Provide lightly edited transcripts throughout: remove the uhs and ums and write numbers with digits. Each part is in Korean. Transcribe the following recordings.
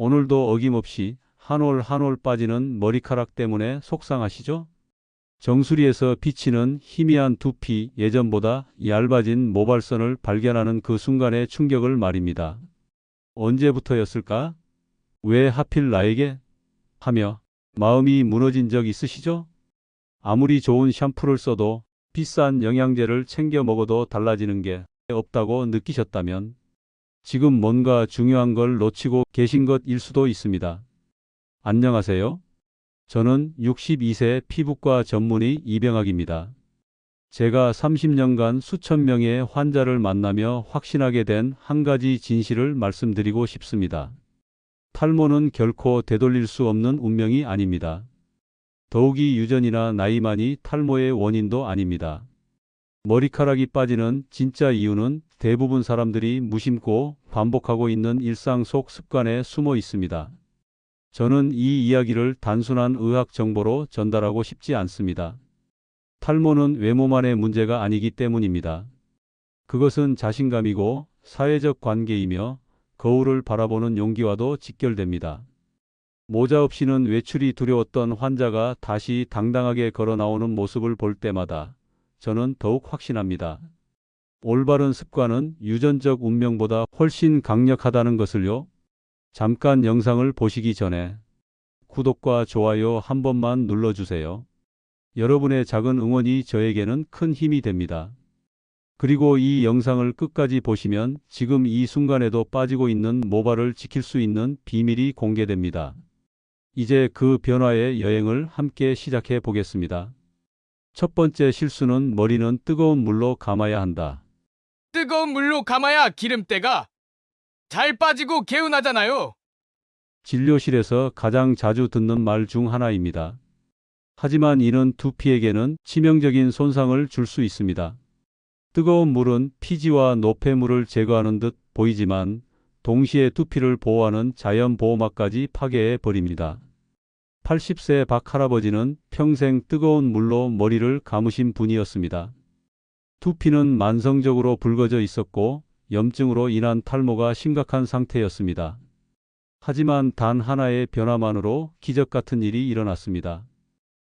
오늘도 어김없이 한 올 한 올 빠지는 머리카락 때문에 속상하시죠? 정수리에서 비치는 희미한 두피, 예전보다 얇아진 모발선을 발견하는 그 순간의 충격을 말입니다. 언제부터였을까? 왜 하필 나에게? 하며 마음이 무너진 적 있으시죠? 아무리 좋은 샴푸를 써도 비싼 영양제를 챙겨 먹어도 달라지는 게 없다고 느끼셨다면 지금 뭔가 중요한 걸 놓치고 계신 것일 수도 있습니다. 안녕하세요. 저는 62세 피부과 전문의 이병학입니다. 제가 30년간 수천 명의 환자를 만나며 확신하게 된 한 가지 진실을 말씀드리고 싶습니다. 탈모는 결코 되돌릴 수 없는 운명이 아닙니다. 더욱이 유전이나 나이만이 탈모의 원인도 아닙니다. 머리카락이 빠지는 진짜 이유는 대부분 사람들이 무심코 반복하고 있는 일상 속 습관에 숨어 있습니다. 저는 이 이야기를 단순한 의학 정보로 전달하고 싶지 않습니다. 탈모는 외모만의 문제가 아니기 때문입니다. 그것은 자신감이고 사회적 관계이며 거울을 바라보는 용기와도 직결됩니다. 모자 없이는 외출이 두려웠던 환자가 다시 당당하게 걸어 나오는 모습을 볼 때마다 저는 더욱 확신합니다. 올바른 습관은 유전적 운명보다 훨씬 강력하다는 것을요. 잠깐 영상을 보시기 전에 구독과 좋아요 한 번만 눌러주세요. 여러분의 작은 응원이 저에게는 큰 힘이 됩니다. 그리고 이 영상을 끝까지 보시면 지금 이 순간에도 빠지고 있는 모발을 지킬 수 있는 비밀이 공개됩니다. 이제 그 변화의 여행을 함께 시작해 보겠습니다. 첫 번째 실수는 머리는 뜨거운 물로 감아야 한다. 뜨거운 물로 감아야 기름때가 잘 빠지고 개운하잖아요. 진료실에서 가장 자주 듣는 말 중 하나입니다. 하지만 이는 두피에게는 치명적인 손상을 줄 수 있습니다. 뜨거운 물은 피지와 노폐물을 제거하는 듯 보이지만 동시에 두피를 보호하는 자연 보호막까지 파괴해 버립니다. 80세 박 할아버지는 평생 뜨거운 물로 머리를 감으신 분이었습니다. 두피는 만성적으로 붉어져 있었고 염증으로 인한 탈모가 심각한 상태였습니다. 하지만 단 하나의 변화만으로 기적 같은 일이 일어났습니다.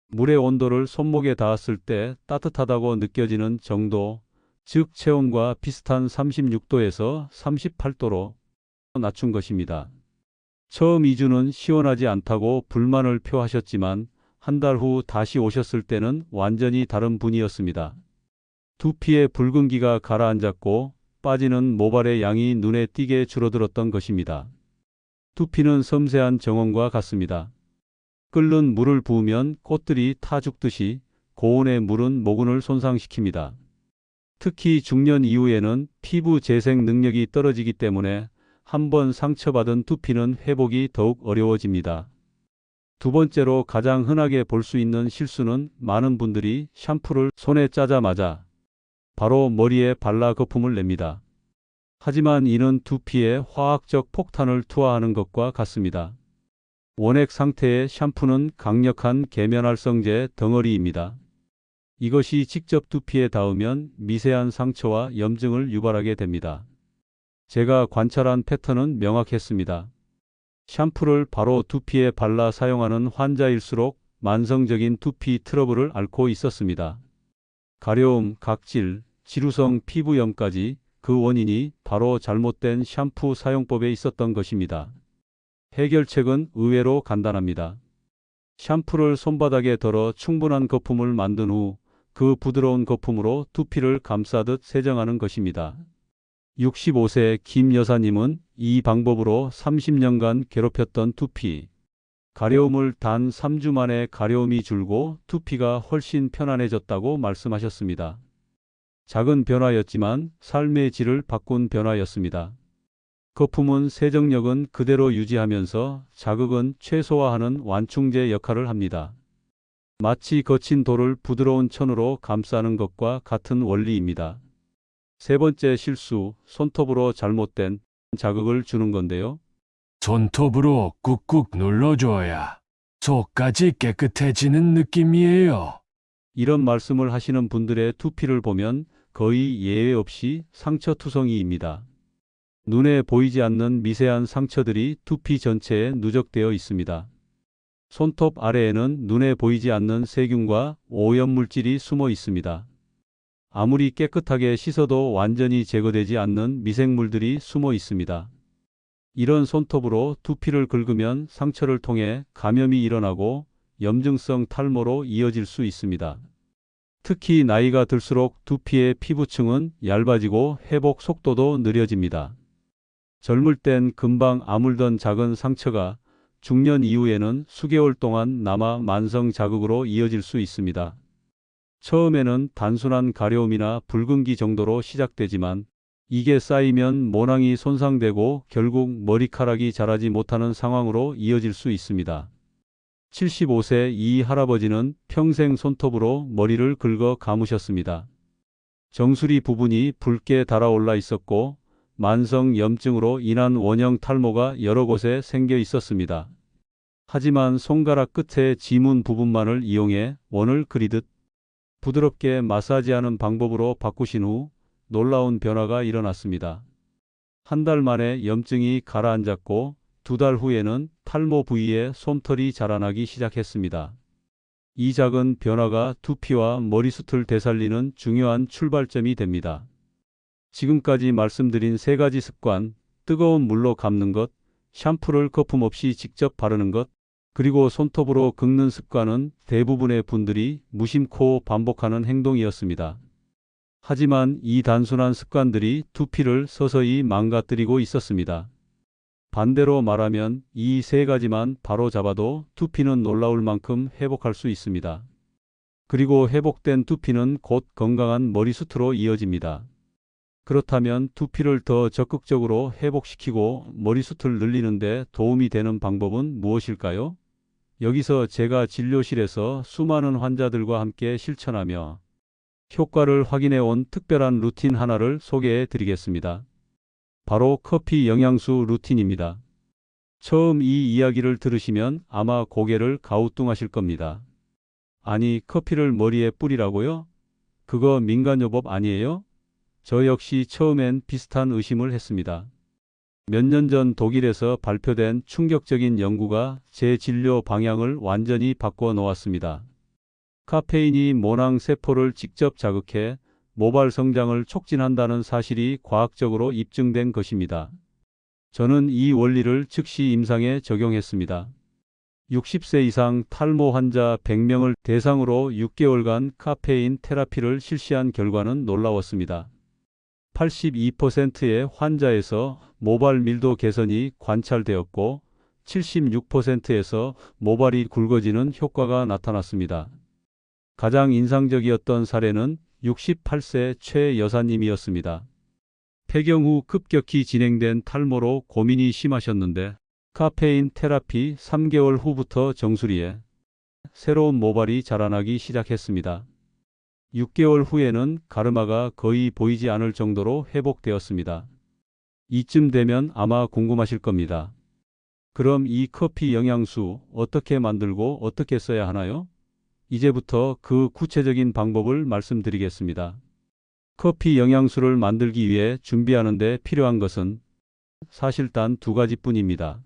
물의 온도를 손목에 닿았을 때 따뜻하다고 느껴지는 정도, 즉 체온과 비슷한 36도에서 38도로 낮춘 것입니다. 처음 2주는 시원하지 않다고 불만을 표하셨지만 한 달 후 다시 오셨을 때는 완전히 다른 분이었습니다. 두피의 붉은기가 가라앉았고 빠지는 모발의 양이 눈에 띄게 줄어들었던 것입니다. 두피는 섬세한 정원과 같습니다. 끓는 물을 부으면 꽃들이 타 죽듯이 고온의 물은 모근을 손상시킵니다. 특히 중년 이후에는 피부 재생 능력이 떨어지기 때문에 한번 상처받은 두피는 회복이 더욱 어려워집니다. 두 번째로 가장 흔하게 볼 수 있는 실수는 많은 분들이 샴푸를 손에 짜자마자 바로 머리에 발라 거품을 냅니다. 하지만 이는 두피에 화학적 폭탄을 투하하는 것과 같습니다. 원액 상태의 샴푸는 강력한 계면활성제 덩어리입니다. 이것이 직접 두피에 닿으면 미세한 상처와 염증을 유발하게 됩니다. 제가 관찰한 패턴은 명확했습니다. 샴푸를 바로 두피에 발라 사용하는 환자일수록 만성적인 두피 트러블을 앓고 있었습니다. 가려움, 각질, 지루성 피부염까지 그 원인이 바로 잘못된 샴푸 사용법에 있었던 것입니다. 해결책은 의외로 간단합니다. 샴푸를 손바닥에 덜어 충분한 거품을 만든 후 그 부드러운 거품으로 두피를 감싸듯 세정하는 것입니다. 65세 김 여사님은 이 방법으로 30년간 괴롭혔던 두피, 가려움을 단 3주 만에 가려움이 줄고 두피가 훨씬 편안해졌다고 말씀하셨습니다. 작은 변화였지만 삶의 질을 바꾼 변화였습니다. 거품은 세정력은 그대로 유지하면서 자극은 최소화하는 완충제 역할을 합니다. 마치 거친 돌을 부드러운 천으로 감싸는 것과 같은 원리입니다. 세 번째 실수, 손톱으로 잘못된 자극을 주는 건데요. 손톱으로 꾹꾹 눌러줘야 속까지 깨끗해지는 느낌이에요. 이런 말씀을 하시는 분들의 두피를 보면 거의 예외 없이 상처투성이입니다. 눈에 보이지 않는 미세한 상처들이 두피 전체에 누적되어 있습니다. 손톱 아래에는 눈에 보이지 않는 세균과 오염물질이 숨어 있습니다. 아무리 깨끗하게 씻어도 완전히 제거되지 않는 미생물들이 숨어 있습니다. 이런 손톱으로 두피를 긁으면 상처를 통해 감염이 일어나고 염증성 탈모로 이어질 수 있습니다. 특히 나이가 들수록 두피의 피부층은 얇아지고 회복 속도도 느려집니다. 젊을 땐 금방 아물던 작은 상처가 중년 이후에는 수개월 동안 남아 만성 자극으로 이어질 수 있습니다. 처음에는 단순한 가려움이나 붉은기 정도로 시작되지만 이게 쌓이면 모낭이 손상되고 결국 머리카락이 자라지 못하는 상황으로 이어질 수 있습니다. 75세 이 할아버지는 평생 손톱으로 머리를 긁어 감으셨습니다. 정수리 부분이 붉게 달아올라 있었고 만성 염증으로 인한 원형 탈모가 여러 곳에 생겨 있었습니다. 하지만 손가락 끝의 지문 부분만을 이용해 원을 그리듯 부드럽게 마사지하는 방법으로 바꾸신 후 놀라운 변화가 일어났습니다. 한 달 만에 염증이 가라앉았고 2달 후에는 탈모 부위에 솜털이 자라나기 시작했습니다. 이 작은 변화가 두피와 머리숱을 되살리는 중요한 출발점이 됩니다. 지금까지 말씀드린 3가지 습관, 뜨거운 물로 감는 것, 샴푸를 거품 없이 직접 바르는 것, 그리고 손톱으로 긁는 습관은 대부분의 분들이 무심코 반복하는 행동이었습니다. 하지만 이 단순한 습관들이 두피를 서서히 망가뜨리고 있었습니다. 반대로 말하면 이 3가지만 바로 잡아도 두피는 놀라울 만큼 회복할 수 있습니다. 그리고 회복된 두피는 곧 건강한 머리숱으로 이어집니다. 그렇다면 두피를 더 적극적으로 회복시키고 머리숱을 늘리는 데 도움이 되는 방법은 무엇일까요? 여기서 제가 진료실에서 수많은 환자들과 함께 실천하며 효과를 확인해 온 특별한 루틴 하나를 소개해 드리겠습니다. 바로 커피 영양수 루틴입니다. 처음 이 이야기를 들으시면 아마 고개를 가우뚱하실 겁니다. 아니, 커피를 머리에 뿌리라고요? 그거 민간요법 아니에요? 저 역시 처음엔 비슷한 의심을 했습니다. 몇 년 전 독일에서 발표된 충격적인 연구가 제 진료 방향을 완전히 바꿔 놓았습니다. 카페인이 모낭 세포를 직접 자극해 모발 성장을 촉진한다는 사실이 과학적으로 입증된 것입니다. 저는 이 원리를 즉시 임상에 적용했습니다. 60세 이상 탈모 환자 100명을 대상으로 6개월간 카페인 테라피를 실시한 결과는 놀라웠습니다. 82%의 환자에서 모발 밀도 개선이 관찰되었고 76%에서 모발이 굵어지는 효과가 나타났습니다. 가장 인상적이었던 사례는 68세 최 여사님이었습니다. 폐경 후 급격히 진행된 탈모로 고민이 심하셨는데 카페인 테라피 3개월 후부터 정수리에 새로운 모발이 자라나기 시작했습니다. 6개월 후에는 가르마가 거의 보이지 않을 정도로 회복되었습니다. 이쯤 되면 아마 궁금하실 겁니다. 그럼 이 커피 영양수 어떻게 만들고 어떻게 써야 하나요? 이제부터 그 구체적인 방법을 말씀드리겠습니다. 커피 영양수를 만들기 위해 준비하는 데 필요한 것은 사실 단 2가지뿐입니다.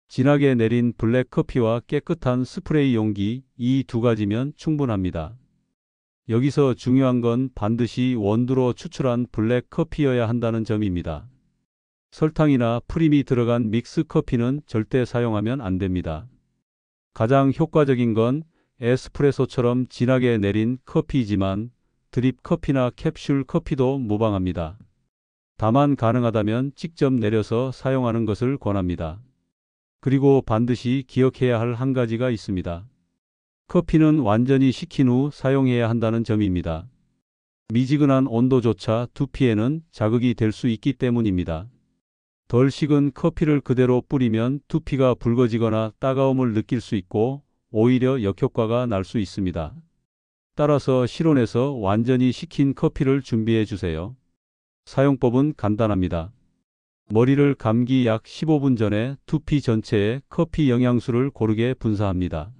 진하게 내린 블랙 커피와 깨끗한 스프레이 용기, 이 2가지면 충분합니다. 여기서 중요한 건 반드시 원두로 추출한 블랙 커피여야 한다는 점입니다. 설탕이나 프림이 들어간 믹스 커피는 절대 사용하면 안 됩니다. 가장 효과적인 건 에스프레소처럼 진하게 내린 커피이지만 드립 커피나 캡슐 커피도 무방합니다. 다만 가능하다면 직접 내려서 사용하는 것을 권합니다. 그리고 반드시 기억해야 할 한 가지가 있습니다. 커피는 완전히 식힌 후 사용해야 한다는 점입니다. 미지근한 온도조차 두피에는 자극이 될 수 있기 때문입니다. 덜 식은 커피를 그대로 뿌리면 두피가 붉어지거나 따가움을 느낄 수 있고 오히려 역효과가 날 수 있습니다. 따라서 실온에서 완전히 식힌 커피를 준비해 주세요. 사용법은 간단합니다. 머리를 감기 약 15분 전에 두피 전체에 커피 영양수를 고르게 분사합니다.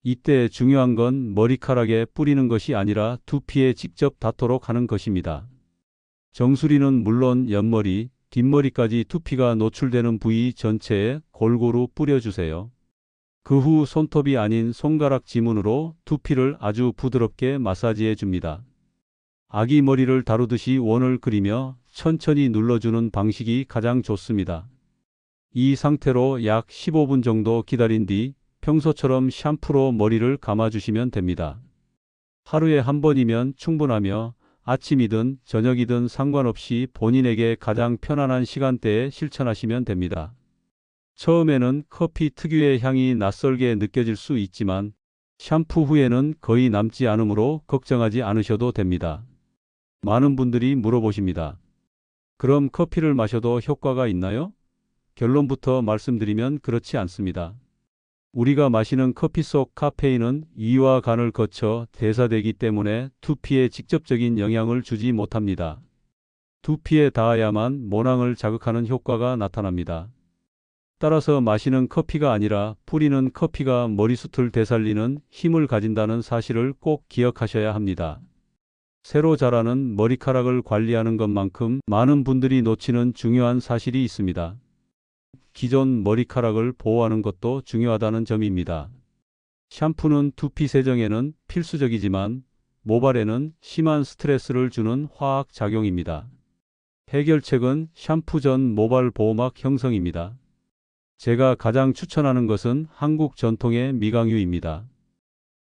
이때 중요한 건 머리카락에 뿌리는 것이 아니라 두피에 직접 닿도록 하는 것입니다. 정수리는 물론 옆머리, 뒷머리까지 두피가 노출되는 부위 전체에 골고루 뿌려주세요. 그 후 손톱이 아닌 손가락 지문으로 두피를 아주 부드럽게 마사지해 줍니다. 아기 머리를 다루듯이 원을 그리며 천천히 눌러주는 방식이 가장 좋습니다. 이 상태로 약 15분 정도 기다린 뒤 평소처럼 샴푸로 머리를 감아주시면 됩니다. 하루에 한 번이면 충분하며 아침이든 저녁이든 상관없이 본인에게 가장 편안한 시간대에 실천하시면 됩니다. 처음에는 커피 특유의 향이 낯설게 느껴질 수 있지만 샴푸 후에는 거의 남지 않으므로 걱정하지 않으셔도 됩니다. 많은 분들이 물어보십니다. 그럼 커피를 마셔도 효과가 있나요? 결론부터 말씀드리면 그렇지 않습니다. 우리가 마시는 커피 속 카페인은 위와 간을 거쳐 대사되기 때문에 두피에 직접적인 영향을 주지 못합니다. 두피에 닿아야만 모낭을 자극하는 효과가 나타납니다. 따라서 마시는 커피가 아니라 뿌리는 커피가 머리숱을 되살리는 힘을 가진다는 사실을 꼭 기억하셔야 합니다. 새로 자라는 머리카락을 관리하는 것만큼 많은 분들이 놓치는 중요한 사실이 있습니다. 기존 머리카락을 보호하는 것도 중요하다는 점입니다. 샴푸는 두피 세정에는 필수적이지만 모발에는 심한 스트레스를 주는 화학 작용입니다. 해결책은 샴푸 전 모발 보호막 형성입니다. 제가 가장 추천하는 것은 한국 전통의 미강유입니다.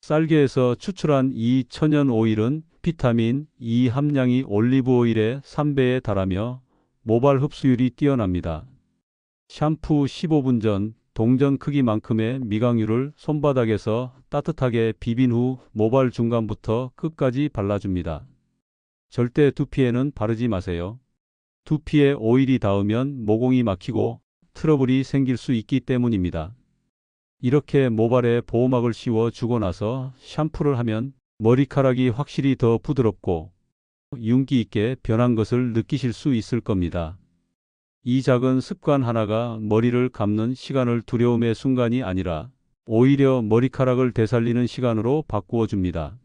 쌀개에서 추출한 이 천연 오일은 비타민 E 함량이 올리브 오일의 3배에 달하며 모발 흡수율이 뛰어납니다. 샴푸 15분 전 동전 크기만큼의 미강유를 손바닥에서 따뜻하게 비빈 후 모발 중간부터 끝까지 발라줍니다. 절대 두피에는 바르지 마세요. 두피에 오일이 닿으면 모공이 막히고 트러블이 생길 수 있기 때문입니다. 이렇게 모발에 보호막을 씌워주고 나서 샴푸를 하면 머리카락이 확실히 더 부드럽고 윤기 있게 변한 것을 느끼실 수 있을 겁니다. 이 작은 습관 하나가 머리를 감는 시간을 두려움의 순간이 아니라 오히려 머리카락을 되살리는 시간으로 바꾸어 줍니다.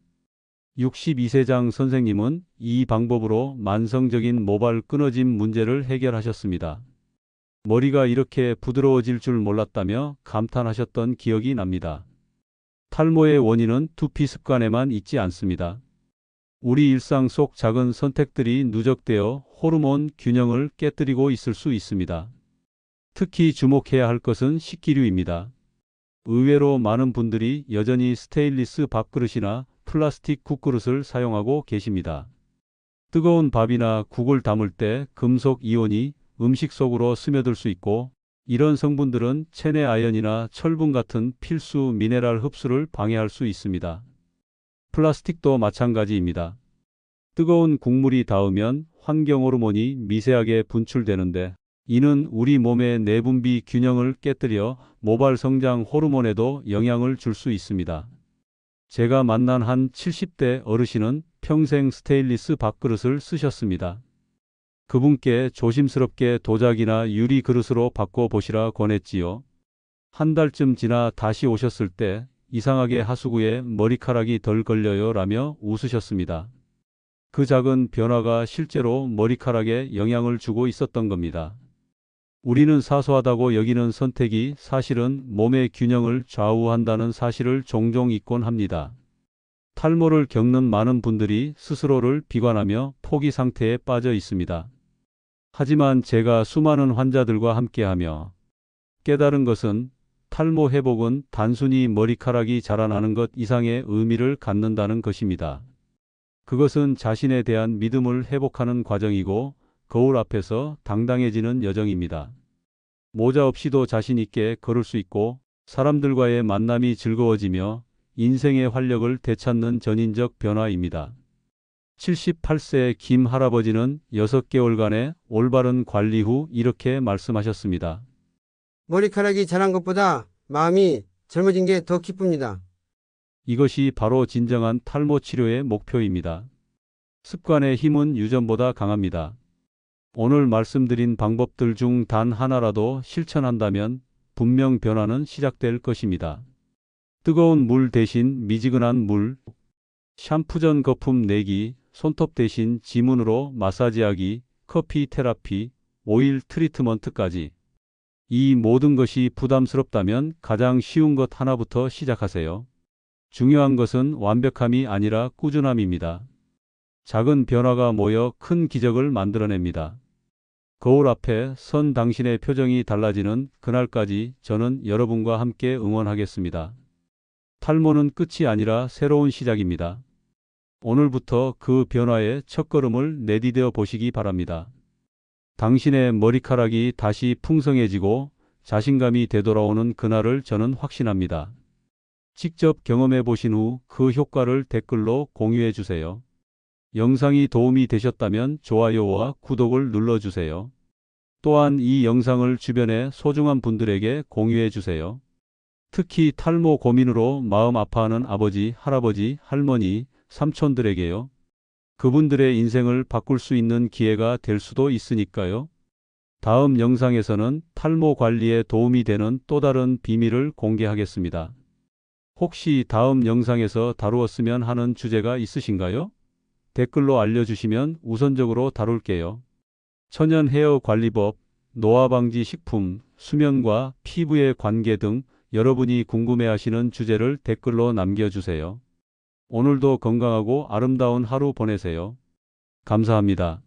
62세장 선생님은 이 방법으로 만성적인 모발 끊어짐 문제를 해결하셨습니다. 머리가 이렇게 부드러워질 줄 몰랐다며 감탄하셨던 기억이 납니다. 탈모의 원인은 두피 습관에만 있지 않습니다. 우리 일상 속 작은 선택들이 누적되어 호르몬 균형을 깨뜨리고 있을 수 있습니다. 특히 주목해야 할 것은 식기류입니다. 의외로 많은 분들이 여전히 스테인리스 밥그릇이나 플라스틱 국그릇을 사용하고 계십니다. 뜨거운 밥이나 국을 담을 때 금속 이온이 음식 속으로 스며들 수 있고 이런 성분들은 체내 아연이나 철분 같은 필수 미네랄 흡수를 방해할 수 있습니다. 플라스틱도 마찬가지입니다. 뜨거운 국물이 닿으면 환경 호르몬이 미세하게 분출되는데 이는 우리 몸의 내분비 균형을 깨뜨려 모발 성장 호르몬에도 영향을 줄 수 있습니다. 제가 만난 한 70대 어르신은 평생 스테인리스 밥그릇을 쓰셨습니다. 그분께 조심스럽게 도자기나 유리 그릇으로 바꿔보시라 권했지요. 한 달쯤 지나 다시 오셨을 때 이상하게 하수구에 머리카락이 덜 걸려요 라며 웃으셨습니다. 그 작은 변화가 실제로 머리카락에 영향을 주고 있었던 겁니다. 우리는 사소하다고 여기는 선택이 사실은 몸의 균형을 좌우한다는 사실을 종종 잊곤 합니다. 탈모를 겪는 많은 분들이 스스로를 비관하며 포기 상태에 빠져 있습니다. 하지만 제가 수많은 환자들과 함께하며 깨달은 것은 탈모 회복은 단순히 머리카락이 자라나는 것 이상의 의미를 갖는다는 것입니다. 그것은 자신에 대한 믿음을 회복하는 과정이고 거울 앞에서 당당해지는 여정입니다. 모자 없이도 자신 있게 걸을 수 있고 사람들과의 만남이 즐거워지며 인생의 활력을 되찾는 전인적 변화입니다. 78세 김 할아버지는 6개월간의 올바른 관리 후 이렇게 말씀하셨습니다. 머리카락이 자란 것보다 마음이 젊어진 게 더 기쁩니다. 이것이 바로 진정한 탈모 치료의 목표입니다. 습관의 힘은 유전보다 강합니다. 오늘 말씀드린 방법들 중 단 하나라도 실천한다면 분명 변화는 시작될 것입니다. 뜨거운 물 대신 미지근한 물, 샴푸 전 거품 내기, 손톱 대신 지문으로 마사지하기, 커피 테라피, 오일 트리트먼트까지. 이 모든 것이 부담스럽다면 가장 쉬운 것 하나부터 시작하세요. 중요한 것은 완벽함이 아니라 꾸준함입니다. 작은 변화가 모여 큰 기적을 만들어냅니다. 거울 앞에 선 당신의 표정이 달라지는 그날까지 저는 여러분과 함께 응원하겠습니다. 탈모는 끝이 아니라 새로운 시작입니다. 오늘부터 그 변화의 첫걸음을 내디뎌 보시기 바랍니다. 당신의 머리카락이 다시 풍성해지고 자신감이 되돌아오는 그날을 저는 확신합니다. 직접 경험해 보신 후 그 효과를 댓글로 공유해 주세요. 영상이 도움이 되셨다면 좋아요와 구독을 눌러주세요. 또한 이 영상을 주변의 소중한 분들에게 공유해 주세요. 특히 탈모 고민으로 마음 아파하는 아버지, 할아버지, 할머니, 삼촌들에게요. 그분들의 인생을 바꿀 수 있는 기회가 될 수도 있으니까요. 다음 영상에서는 탈모 관리에 도움이 되는 또 다른 비밀을 공개하겠습니다. 혹시 다음 영상에서 다루었으면 하는 주제가 있으신가요? 댓글로 알려주시면 우선적으로 다룰게요. 천연 헤어 관리법, 노화 방지 식품, 수면과 피부의 관계 등 여러분이 궁금해하시는 주제를 댓글로 남겨주세요. 오늘도 건강하고 아름다운 하루 보내세요. 감사합니다.